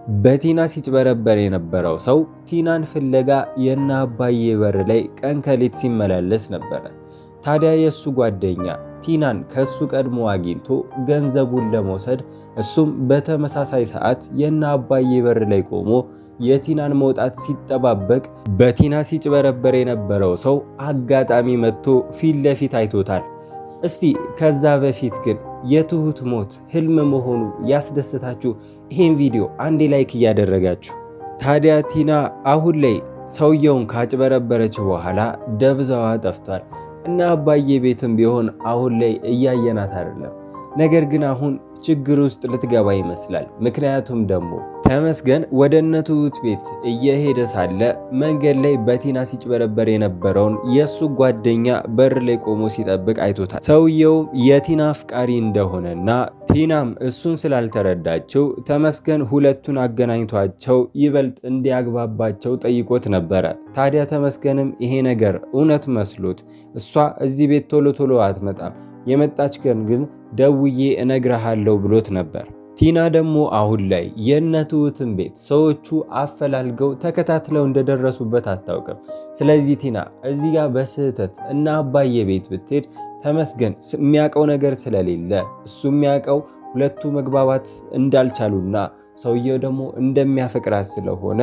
በቲና ሲጭበረበር የነበረው ሰው ቲናን ፍለጋ የእነ አባዬ በር ላይ ቀን ከሌት ሲመላለስ ነበረ። ታዲያ የእሱ ጓደኛ ቲናን ከሱ ቀድሞ አግኝቶ ገንዘቡን ለመውሰድ እሱም በተመሳሳይ ሰዓት የእነ አባዬ በር ላይ ቆሞ የቲናን መውጣት ሲጠባበቅ በቲና ሲጭበረበር የነበረው ሰው አጋጣሚ መጥቶ ፊት ለፊት አይቶታል። እስቲ ከዛ በፊት ግን የትሁት ሞት ህልም መሆኑ ያስደስታችሁ ይሄን ቪዲዮ አንዴ ላይክ እያደረጋችሁ። ታዲያ ቲና አሁን ላይ ሰውየውን ካጭበረበረች በኋላ ደብዛዋ ጠፍቷል እና አባዬ ቤትም ቢሆን አሁን ላይ እያየናት አይደለም። ነገር ግን አሁን ችግር ውስጥ ልትገባ ይመስላል። ምክንያቱም ደግሞ ተመስገን ወደ እነ ትሁት ቤት እየሄደ ሳለ መንገድ ላይ በቲና ሲጭበረበር የነበረውን የሱ ጓደኛ በር ላይ ቆሞ ሲጠብቅ አይቶታል። ሰውየውም የቲና አፍቃሪ እንደሆነና ቲናም እሱን ስላልተረዳቸው ተመስገን ሁለቱን አገናኝቷቸው ይበልጥ እንዲያግባባቸው ጠይቆት ነበረ። ታዲያ ተመስገንም ይሄ ነገር እውነት መስሎት እሷ እዚህ ቤት ቶሎ ቶሎ አትመጣም የመጣች ቀን ግን ደውዬ እነግርሃለሁ ብሎት ነበር። ቲና ደግሞ አሁን ላይ የእነ ትሁትን ቤት ሰዎቹ አፈላልገው ተከታትለው እንደደረሱበት አታውቅም። ስለዚህ ቲና እዚህ ጋር በስህተት እና አባዬ ቤት ብትሄድ ተመስገን የሚያውቀው ነገር ስለሌለ እሱ የሚያውቀው ሁለቱ መግባባት እንዳልቻሉና ሰውየው ደግሞ እንደሚያፈቅራት ስለሆነ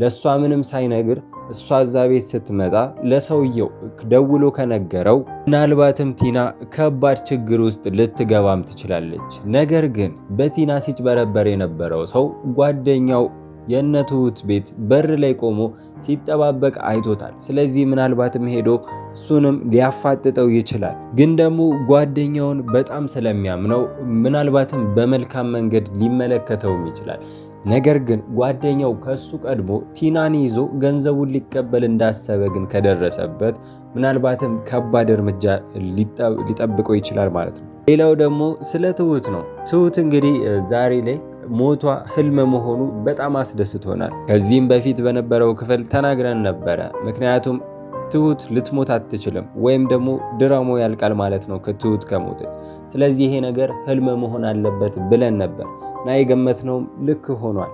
ለእሷ ምንም ሳይነግር እሷ እዛ ቤት ስትመጣ ለሰውየው ደውሎ ከነገረው ምናልባትም ቲና ከባድ ችግር ውስጥ ልትገባም ትችላለች። ነገር ግን በቲና ሲጭበረበር የነበረው ሰው ጓደኛው የእነ ትሁት ቤት በር ላይ ቆሞ ሲጠባበቅ አይቶታል። ስለዚህ ምናልባትም ሄዶ እሱንም ሊያፋጥጠው ይችላል። ግን ደግሞ ጓደኛውን በጣም ስለሚያምነው ምናልባትም በመልካም መንገድ ሊመለከተውም ይችላል። ነገር ግን ጓደኛው ከሱ ቀድሞ ቲናን ይዞ ገንዘቡን ሊቀበል እንዳሰበ ግን ከደረሰበት ምናልባትም ከባድ እርምጃ ሊጠብቀው ይችላል ማለት ነው። ሌላው ደግሞ ስለ ትሁት ነው። ትሁት እንግዲህ ዛሬ ላይ ሞቷ ህልም መሆኑ በጣም አስደስቶናል። ከዚህም በፊት በነበረው ክፍል ተናግረን ነበረ። ምክንያቱም ትሁት ልትሞት አትችልም፣ ወይም ደግሞ ድራማው ያልቃል ማለት ነው ከትሁት ከሞተች። ስለዚህ ይሄ ነገር ህልም መሆን አለበት ብለን ነበር እና የገመትነውም ልክ ሆኗል።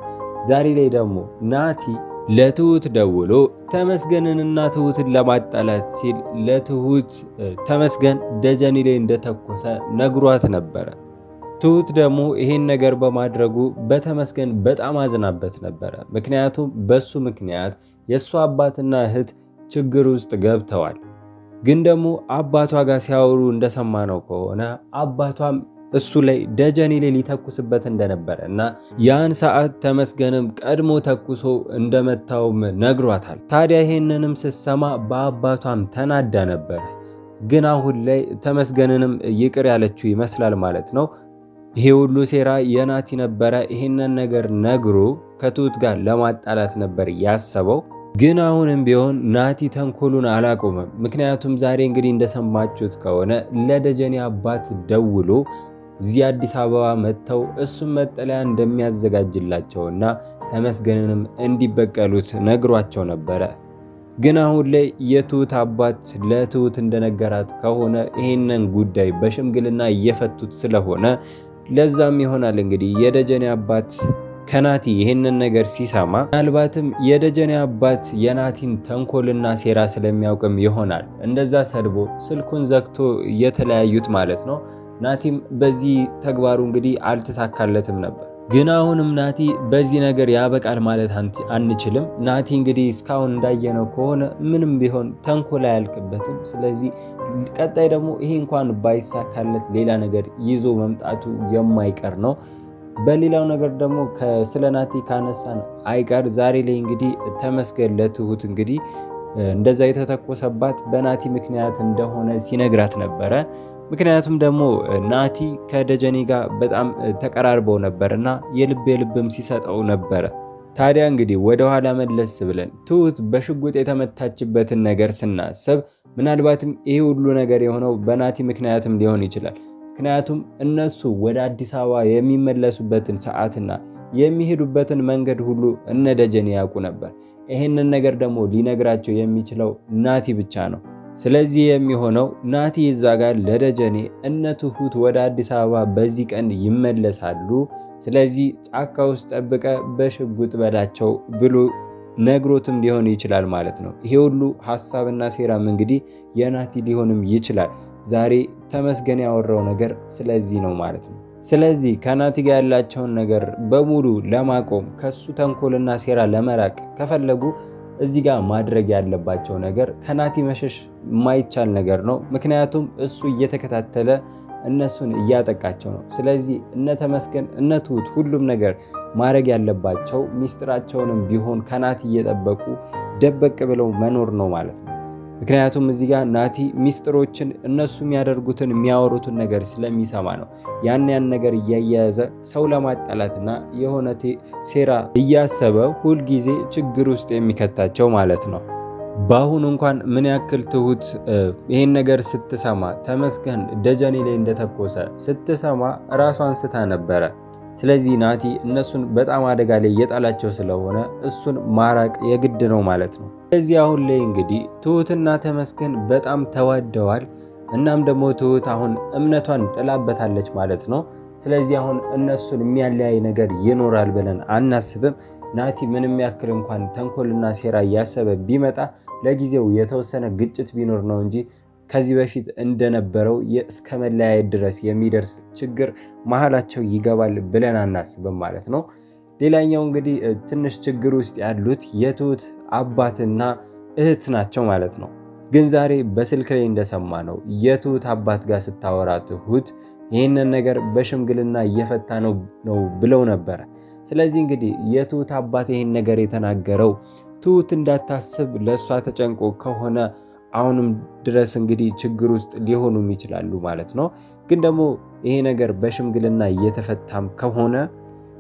ዛሬ ላይ ደግሞ ናቲ ለትሁት ደውሎ ተመስገንንና ትሁትን ለማጣላት ሲል ለትሁት ተመስገን ደጀኔ ላይ እንደተኮሰ ነግሯት ነበረ። ትሁት ደግሞ ይሄን ነገር በማድረጉ በተመስገን በጣም አዝናበት ነበረ። ምክንያቱም በሱ ምክንያት የእሱ አባትና እህት ችግር ውስጥ ገብተዋል። ግን ደግሞ አባቷ ጋር ሲያወሩ እንደሰማነው ከሆነ አባቷም እሱ ላይ ደጀኔ ላይ ሊተኩስበት እንደነበረ እና ያን ሰዓት ተመስገንም ቀድሞ ተኩሶ እንደመታውም ነግሯታል። ታዲያ ይሄንንም ስትሰማ በአባቷም ተናዳ ነበረ። ግን አሁን ላይ ተመስገንንም ይቅር ያለችው ይመስላል ማለት ነው። ይሄ ሁሉ ሴራ የናቲ ነበረ። ይሄንን ነገር ነግሮ ከትሁት ጋር ለማጣላት ነበር ያሰበው። ግን አሁንም ቢሆን ናቲ ተንኮሉን አላቆመም። ምክንያቱም ዛሬ እንግዲህ እንደሰማችሁት ከሆነ ለደጀኔ አባት ደውሎ እዚህ አዲስ አበባ መጥተው እሱም መጠለያ እንደሚያዘጋጅላቸውና ተመስገንንም እንዲበቀሉት ነግሯቸው ነበረ። ግን አሁን ላይ የትሁት አባት ለትሁት እንደነገራት ከሆነ ይሄንን ጉዳይ በሽምግልና እየፈቱት ስለሆነ ለዛም ይሆናል እንግዲህ የደጀኔ አባት ከናቲ ይሄንን ነገር ሲሰማ ምናልባትም የደጀኔ አባት የናቲን ተንኮልና ሴራ ስለሚያውቅም ይሆናል እንደዛ ሰድቦ ስልኩን ዘግቶ የተለያዩት ማለት ነው። ናቲም በዚህ ተግባሩ እንግዲህ አልተሳካለትም ነበር። ግን አሁንም ናቲ በዚህ ነገር ያበቃል ማለት አንችልም። ናቲ እንግዲህ እስካሁን እንዳየነው ከሆነ ምንም ቢሆን ተንኮል አያልቅበትም። ስለዚህ ቀጣይ ደግሞ ይሄ እንኳን ባይሳካለት ሌላ ነገር ይዞ መምጣቱ የማይቀር ነው። በሌላው ነገር ደግሞ ስለ ናቲ ካነሳን አይቀር ዛሬ ላይ እንግዲህ ተመስገን ለትሁት እንግዲህ እንደዛ የተተኮሰባት በናቲ ምክንያት እንደሆነ ሲነግራት ነበረ። ምክንያቱም ደግሞ ናቲ ከደጀኔ ጋር በጣም ተቀራርበው ነበርና የልብም ሲሰጠው ነበረ። ታዲያ እንግዲህ ወደ ኋላ መለስ ብለን ትሁት በሽጉጥ የተመታችበትን ነገር ስናስብ ምናልባትም ይሄ ሁሉ ነገር የሆነው በናቲ ምክንያትም ሊሆን ይችላል። ምክንያቱም እነሱ ወደ አዲስ አበባ የሚመለሱበትን ሰዓትና የሚሄዱበትን መንገድ ሁሉ እነ ደጀኔ ያውቁ ነበር። ይሄንን ነገር ደግሞ ሊነግራቸው የሚችለው ናቲ ብቻ ነው። ስለዚህ የሚሆነው ናቲ እዛ ጋር ለደጀኔ እነ ትሁት ወደ አዲስ አበባ በዚህ ቀን ይመለሳሉ፣ ስለዚህ ጫካ ውስጥ ጠብቀ በሽጉጥ በላቸው ብሎ ነግሮትም ሊሆን ይችላል ማለት ነው። ይሄ ሁሉ ሐሳብና ሴራም እንግዲህ የናቲ ሊሆንም ይችላል። ዛሬ ተመስገን ያወራው ነገር ስለዚህ ነው ማለት ነው። ስለዚህ ከናቲ ጋር ያላቸውን ነገር በሙሉ ለማቆም ከሱ ተንኮልና ሴራ ለመራቅ ከፈለጉ እዚህ ጋር ማድረግ ያለባቸው ነገር ከናቲ መሸሽ የማይቻል ነገር ነው። ምክንያቱም እሱ እየተከታተለ እነሱን እያጠቃቸው ነው። ስለዚህ እነ ተመስገን እነ ትሁት ሁሉም ነገር ማድረግ ያለባቸው ሚስጥራቸውንም ቢሆን ከናቲ እየጠበቁ ደበቅ ብለው መኖር ነው ማለት ነው። ምክንያቱም እዚህ ጋር ናቲ ሚስጥሮችን እነሱ የሚያደርጉትን የሚያወሩትን ነገር ስለሚሰማ ነው ያን ነገር እያያያዘ ሰው ለማጣላትና የሆነ ሴራ እያሰበ ሁልጊዜ ችግር ውስጥ የሚከታቸው ማለት ነው። በአሁኑ እንኳን ምን ያክል ትሁት ይሄን ነገር ስትሰማ ተመስገን ደጀኔ ላይ እንደተኮሰ ስትሰማ ራሷን ስታ ነበረ። ስለዚህ ናቲ እነሱን በጣም አደጋ ላይ እየጣላቸው ስለሆነ እሱን ማራቅ የግድ ነው ማለት ነው። ስለዚህ አሁን ላይ እንግዲህ ትሁትና ተመስገን በጣም ተዋደዋል። እናም ደግሞ ትሁት አሁን እምነቷን ጥላበታለች ማለት ነው። ስለዚህ አሁን እነሱን የሚያለያይ ነገር ይኖራል ብለን አናስብም። ናቲ ምንም ያክል እንኳን ተንኮልና ሴራ እያሰበ ቢመጣ ለጊዜው የተወሰነ ግጭት ቢኖር ነው እንጂ ከዚህ በፊት እንደነበረው እስከ መለያየት ድረስ የሚደርስ ችግር መሀላቸው ይገባል ብለን አናስብም ማለት ነው። ሌላኛው እንግዲህ ትንሽ ችግር ውስጥ ያሉት የትሁት አባትና እህት ናቸው ማለት ነው። ግን ዛሬ በስልክ ላይ እንደሰማ ነው የትሁት አባት ጋር ስታወራ ትሁት ይህንን ነገር በሽምግልና እየፈታ ነው ብለው ነበረ። ስለዚህ እንግዲህ የትሁት አባት ይህን ነገር የተናገረው ትሁት እንዳታስብ ለእሷ ተጨንቆ ከሆነ አሁንም ድረስ እንግዲህ ችግር ውስጥ ሊሆኑም ይችላሉ ማለት ነው። ግን ደግሞ ይሄ ነገር በሽምግልና እየተፈታም ከሆነ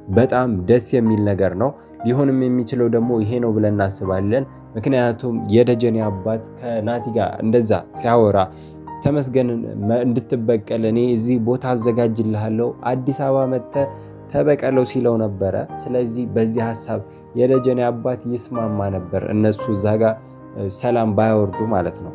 በጣም ደስ የሚል ነገር ነው። ሊሆንም የሚችለው ደግሞ ይሄ ነው ብለን እናስባለን። ምክንያቱም የደጀኔ አባት ከናቲ ጋር እንደዛ ሲያወራ ተመስገንን እንድትበቀል እኔ እዚህ ቦታ አዘጋጅልሃለሁ አዲስ አበባ መጥተህ ተበቀለው ሲለው ነበረ። ስለዚህ በዚህ ሐሳብ የደጀኔ አባት ይስማማ ነበር እነሱ እዛ ጋር ሰላም ባያወርዱ ማለት ነው።